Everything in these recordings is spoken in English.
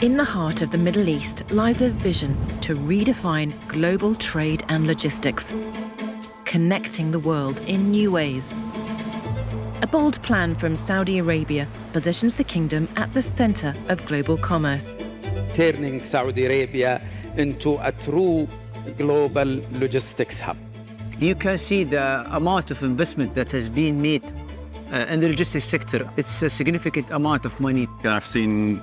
In the heart of the Middle East lies a vision to redefine global trade and logistics, connecting the world in new ways. A bold plan from Saudi Arabia positions the kingdom at the centre of global commerce. Turning Saudi Arabia into a true global logistics hub. You can see the amount of investment that has been made in the logistics sector. It's a significant amount of money. I've seen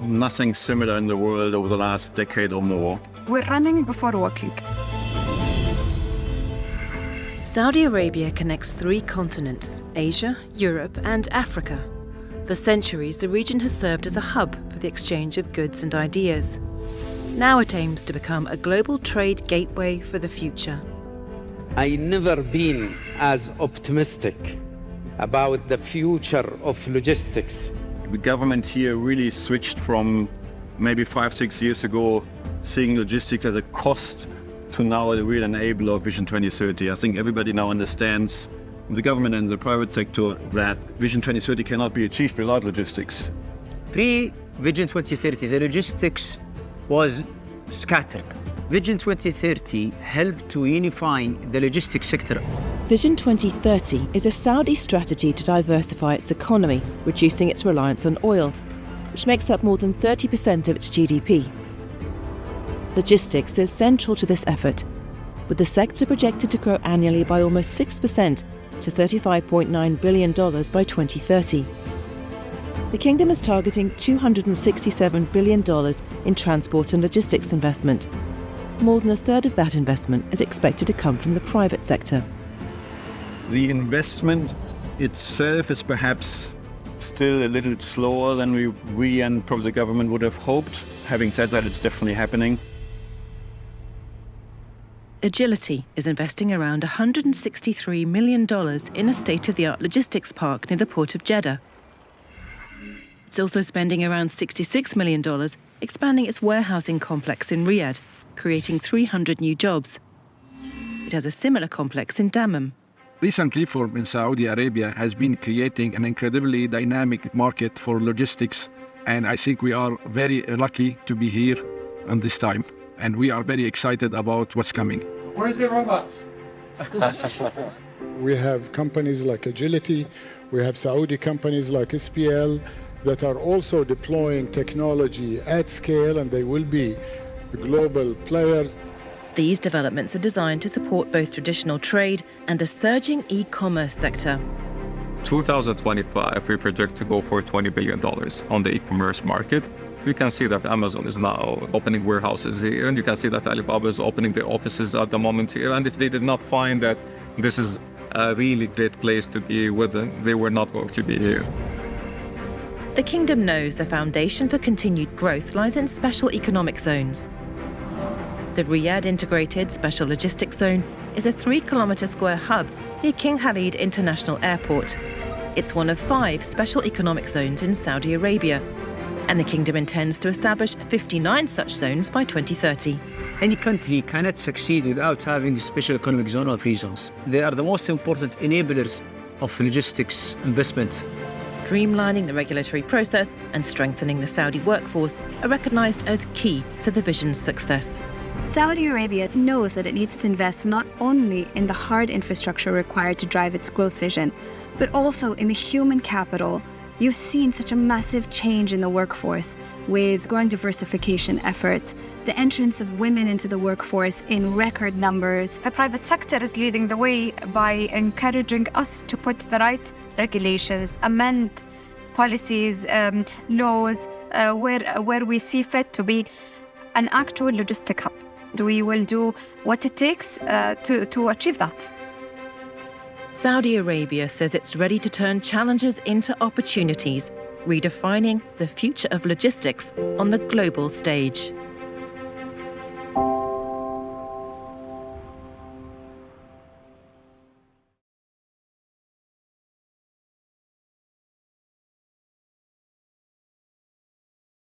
nothing similar in the world over the last decade or more. We're running before walking. Saudi Arabia connects 3 continents, Asia, Europe and Africa. For centuries, the region has served as a hub for the exchange of goods and ideas. Now it aims to become a global trade gateway for the future. I've never been as optimistic about the future of logistics. The government here really switched from maybe 5-6 years ago seeing logistics as a cost to now a real enabler of Vision 2030. I think everybody now understands, the government and the private sector, that Vision 2030 cannot be achieved without logistics. Pre-Vision 2030, the logistics was scattered. Vision 2030 helped to unify the logistics sector. Vision 2030 is a Saudi strategy to diversify its economy, reducing its reliance on oil, which makes up more than 30% of its GDP. Logistics is central to this effort, with the sector projected to grow annually by almost 6% to $35.9 billion by 2030. The kingdom is targeting $267 billion in transport and logistics investment. More than a third of that investment is expected to come from the private sector. The investment itself is perhaps still a little slower than we and probably the government would have hoped. Having said that, it's definitely happening. Agility is investing around $163 million in a state-of-the-art logistics park near the port of Jeddah. It's also spending around $66 million expanding its warehousing complex in Riyadh, creating 300 new jobs. It has a similar complex in Dammam. Recent reform in Saudi Arabia has been creating an incredibly dynamic market for logistics, and I think we are very lucky to be here on this time, and we are very excited about what's coming. Where's the robots? We have companies like Agility, we have Saudi companies like SPL that are also deploying technology at scale, and they will be the global players. These developments are designed to support both traditional trade and a surging e-commerce sector. 2025, we project to go for $20 billion on the e-commerce market. We can see that Amazon is now opening warehouses here, and you can see that Alibaba is opening their offices at the moment here. And if they did not find that this is a really great place to be with, they were not going to be here. The kingdom knows the foundation for continued growth lies in special economic zones. The Riyadh Integrated Special Logistics Zone is a 3-kilometre square hub near King Khalid International Airport. It's one of 5 special economic zones in Saudi Arabia, and the kingdom intends to establish 59 such zones by 2030. Any country cannot succeed without having a special economic zone or free zones. They are the most important enablers of logistics investment. Streamlining the regulatory process and strengthening the Saudi workforce are recognised as key to the vision's success. Saudi Arabia knows that it needs to invest not only in the hard infrastructure required to drive its growth vision, but also in the human capital. You've seen such a massive change in the workforce with growing diversification efforts, the entrance of women into the workforce in record numbers. The private sector is leading the way by encouraging us to put the right regulations, amend policies, laws, where we see fit to be an actual logistic hub. We will do what it takes to achieve that. Saudi Arabia says it's ready to turn challenges into opportunities, redefining the future of logistics on the global stage.